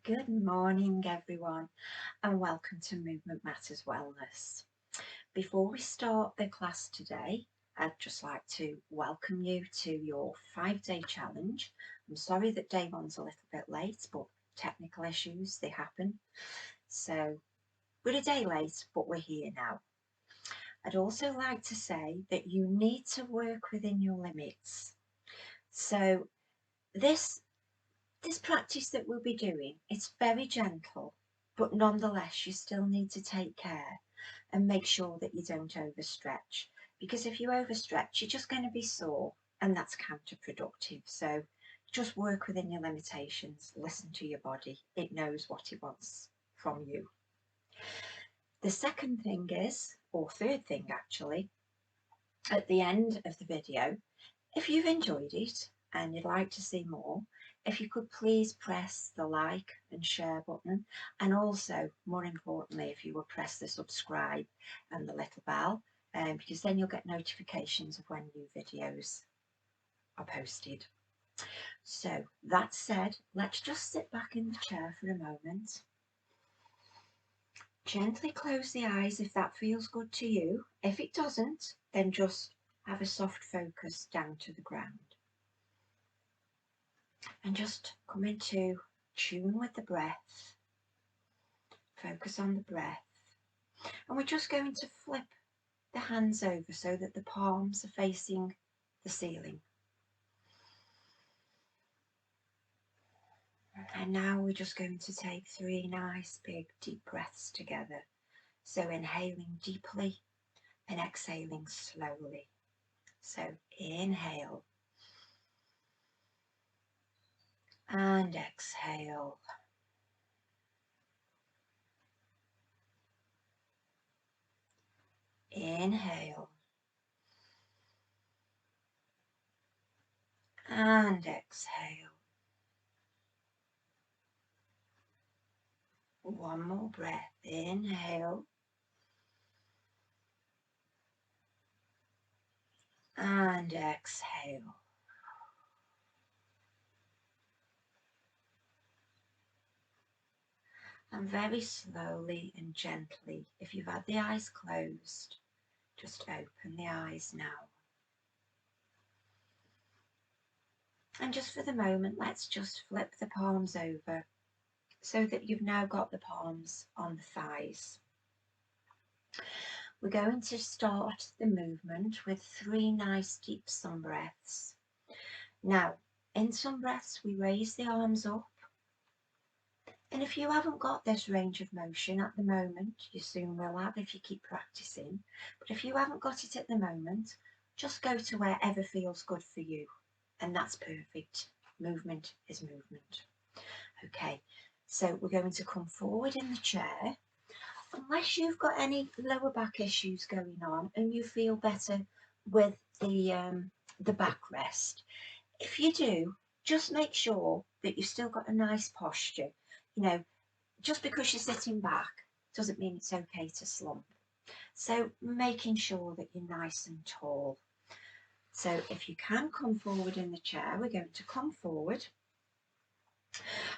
Good morning, everyone, and welcome to Movement Matters Wellness. Before we start the class today, I'd just like to welcome you to your 5-day challenge. I'm sorry that day one's a little bit late, but technical issues, they happen. So we're a day late, but we're here now. I'd also like to say that you need to work within your limits. So this practice that we'll be doing, it's very gentle, but nonetheless you still need to take care and make sure that you don't overstretch, because if you overstretch you're just going to be sore and that's counterproductive. So just work within your limitations, listen to your body, it knows what it wants from you. The second thing is, or third thing actually, at the end of the video, if you've enjoyed it and you'd like to see more, if you could please press the like and share button, and also, more importantly, if you would press the subscribe and the little bell, because then you'll get notifications of when new videos are posted. So that said, let's just sit back in the chair for a moment. Gently close the eyes if that feels good to you. If it doesn't, then just have a soft focus down to the ground. And just come into tune with the breath. Focus on the breath. And we're just going to flip the hands over so that the palms are facing the ceiling. And now we're just going to take 3 nice big deep breaths together. So inhaling deeply and exhaling slowly. So inhale and exhale. Inhale and exhale. One more breath. Inhale and exhale. And very slowly and gently, if you've had the eyes closed, just open the eyes now. And just for the moment, let's just flip the palms over so that you've now got the palms on the thighs. We're going to start the movement with 3 nice deep sun breaths. Now, in sun breaths, we raise the arms up. And if you haven't got this range of motion at the moment, you soon will have if you keep practicing. But if you haven't got it at the moment, just go to wherever feels good for you. And that's perfect. Movement is movement. Okay, so we're going to come forward in the chair. Unless you've got any lower back issues going on and you feel better with the backrest. If you do, just make sure that you've still got a nice posture. You know, just because you're sitting back doesn't mean it's okay to slump. So making sure that you're nice and tall. So if you can come forward in the chair, we're going to come forward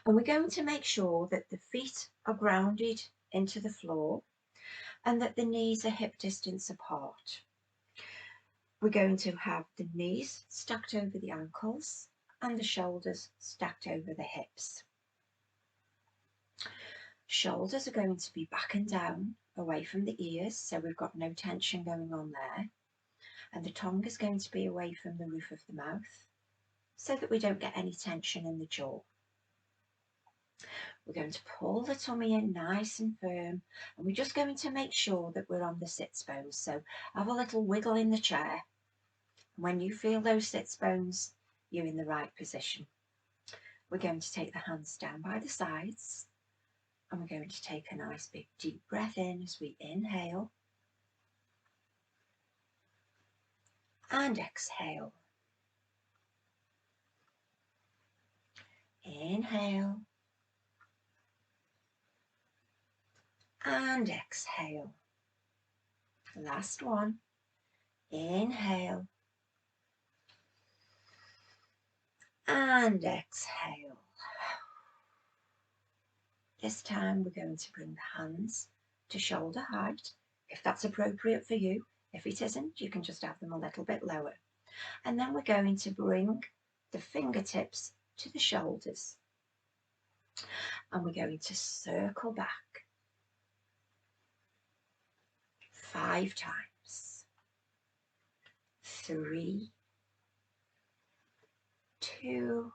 and we're going to make sure that the feet are grounded into the floor and that the knees are hip distance apart. We're going to have the knees stacked over the ankles and the shoulders stacked over the hips. Shoulders are going to be back and down away from the ears, so we've got no tension going on there. And the tongue is going to be away from the roof of the mouth so that we don't get any tension in the jaw. We're going to pull the tummy in nice and firm, and we're just going to make sure that we're on the sits bones. So have a little wiggle in the chair. When you feel those sits bones, you're in the right position. We're going to take the hands down by the sides, and we're going to take a nice big deep breath in as we inhale and exhale. Inhale and exhale. Last one. Inhale and exhale. This time we're going to bring the hands to shoulder height, if that's appropriate for you. If it isn't, you can just have them a little bit lower. And then we're going to bring the fingertips to the shoulders. And we're going to circle back 5 times. 3, 2,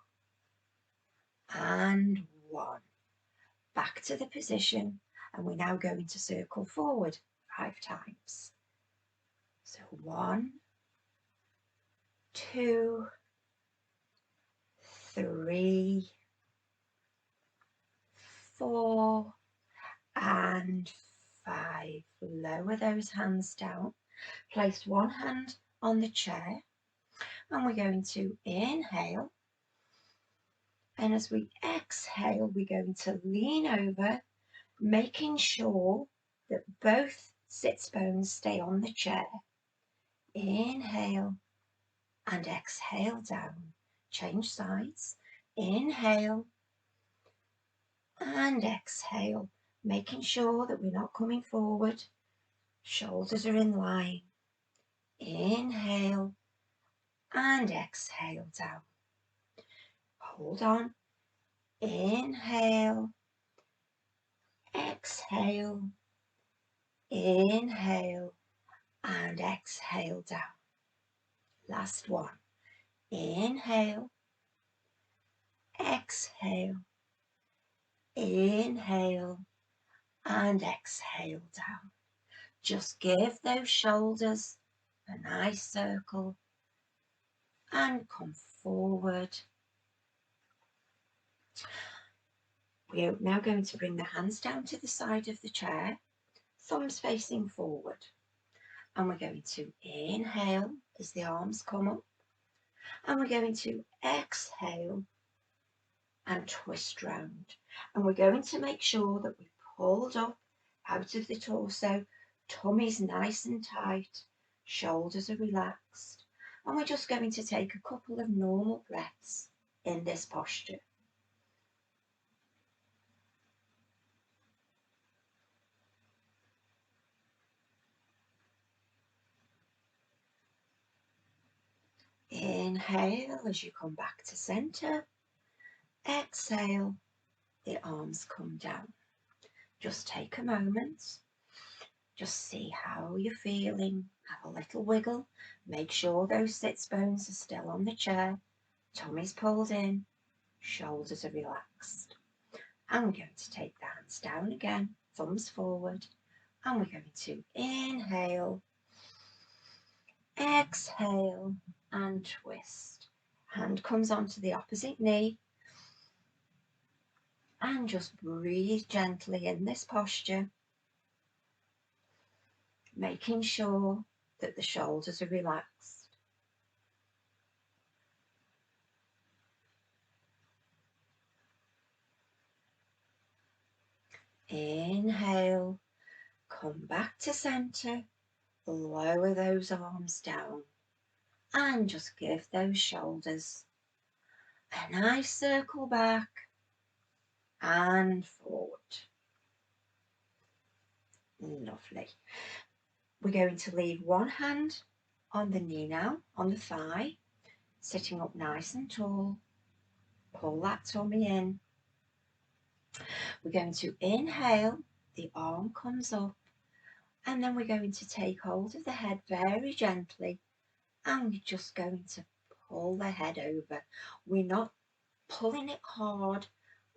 and 1. Back to the position, and we're now going to circle forward 5 times. So 1, 2, 3, 4, and 5. Lower those hands down. Place one hand on the chair, and we're going to inhale. And as we exhale, we're going to lean over, making sure that both sits bones stay on the chair. Inhale and exhale down. Change sides. Inhale and exhale, making sure that we're not coming forward. Shoulders are in line. Inhale and exhale down. Hold on. Inhale, exhale, inhale, and exhale down. Last one. Inhale, exhale, inhale, and exhale down. Just give those shoulders a nice circle and come forward. We are now going to bring the hands down to the side of the chair, thumbs facing forward. And we're going to inhale as the arms come up. And we're going to exhale and twist round. And we're going to make sure that we've pulled up out of the torso, tummy's nice and tight, shoulders are relaxed. And we're just going to take a couple of normal breaths in this posture. Inhale as you come back to center. Exhale, the arms come down. Just take a moment. Just see how you're feeling. Have a little wiggle. Make sure those sits bones are still on the chair. Tummy's pulled in. Shoulders are relaxed. And we're going to take the hands down again. Thumbs forward. And we're going to inhale. Exhale and twist. Hand comes onto the opposite knee. And just breathe gently in this posture, making sure that the shoulders are relaxed. Inhale, come back to center, lower those arms down, and just give those shoulders a nice circle back and forward. Lovely. We're going to leave one hand on the knee now, on the thigh, sitting up nice and tall. Pull that tummy in. We're going to inhale, the arm comes up, and then we're going to take hold of the head very gently, and we're just going to pull the head over. We're not pulling it hard,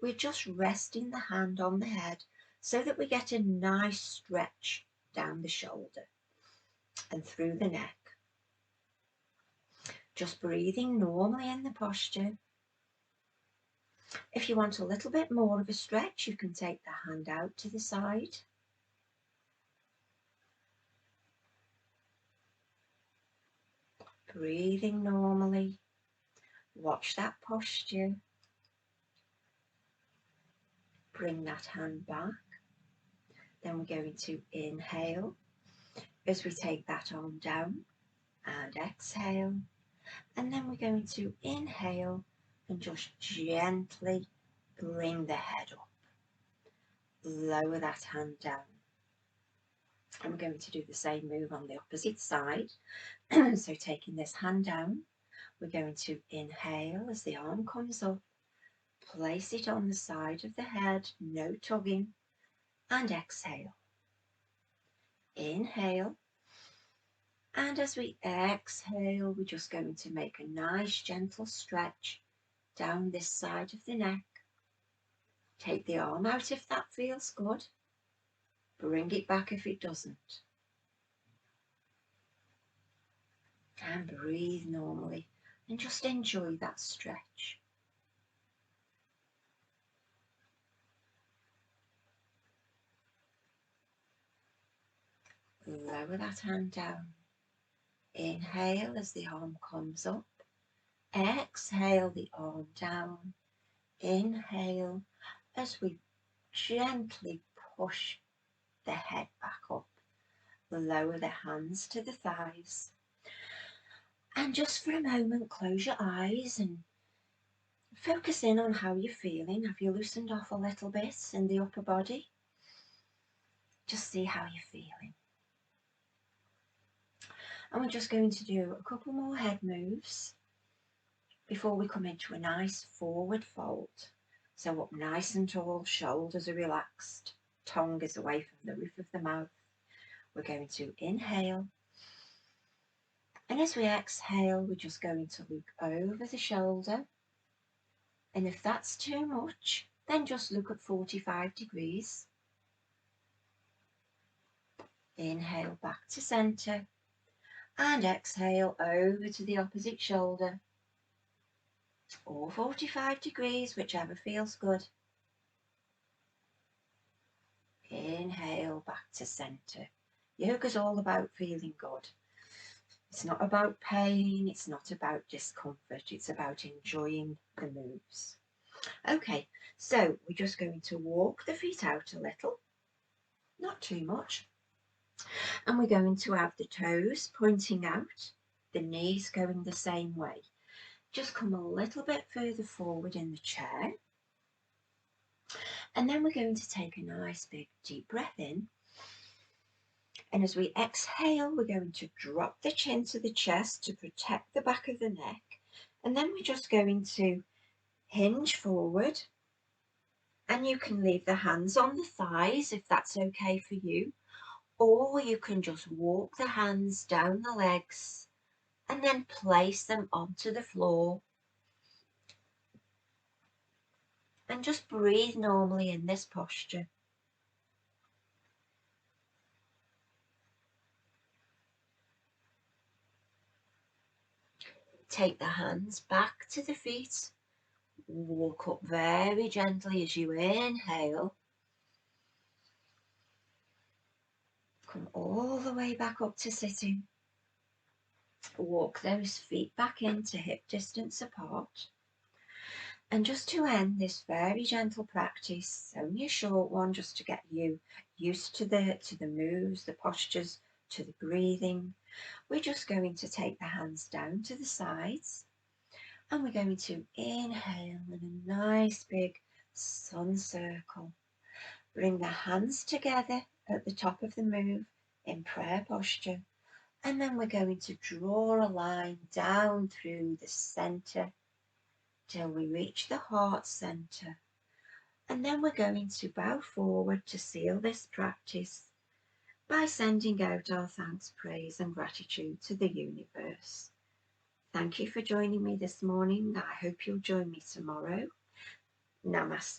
we're just resting the hand on the head so that we get a nice stretch down the shoulder and through the neck. Just breathing normally in the posture. If you want a little bit more of a stretch, you can take the hand out to the side. Breathing normally. Watch that posture. Bring that hand back. Then we're going to inhale as we take that arm down and exhale. And then we're going to inhale and just gently bring the head up. lower that hand down. And we're going to do the same move on the opposite side. So taking this hand down, we're going to inhale as the arm comes up, place it on the side of the head, no tugging, and exhale. Inhale, and as we exhale, we're just going to make a nice gentle stretch down this side of the neck. Take the arm out if that feels good. Bring it back if it doesn't. And breathe normally and just enjoy that stretch. Lower that hand down. Inhale as the arm comes up. Exhale the arm down. Inhale as we gently push the head back up. Lower the hands to the thighs. And just for a moment, close your eyes and focus in on how you're feeling. Have you loosened off a little bit in the upper body? Just see how you're feeling. And we're just going to do a couple more head moves before we come into a nice forward fold. So up nice and tall, shoulders are relaxed, tongue is away from the roof of the mouth. We're going to inhale. And as we exhale, we're just going to look over the shoulder. And if that's too much, then just look at 45 degrees. Inhale back to center. And exhale over to the opposite shoulder. Or 45 degrees, whichever feels good. Inhale back to center. Yoga's all about feeling good. It's not about pain, it's not about discomfort, it's about enjoying the moves. Okay, so we're just going to walk the feet out a little, not too much. And we're going to have the toes pointing out, the knees going the same way. Just come a little bit further forward in the chair. And then we're going to take a nice big deep breath in. And as we exhale, we're going to drop the chin to the chest to protect the back of the neck. And then we're just going to hinge forward. And you can leave the hands on the thighs if that's okay for you. Or you can just walk the hands down the legs and then place them onto the floor. And just breathe normally in this posture. Take the hands back to the feet. Walk up very gently as you inhale. Come all the way back up to sitting. Walk those feet back into hip distance apart. And just to end this very gentle practice, only a short one just to get you used to the moves, the postures, to the breathing, we're just going to take the hands down to the sides and we're going to inhale in a nice big sun circle. Bring the hands together at the top of the move in prayer posture. And then we're going to draw a line down through the center till we reach the heart center. And then we're going to bow forward to seal this practice by sending out our thanks, praise and gratitude to the universe. Thank you for joining me this morning. I hope you'll join me tomorrow. Namaste.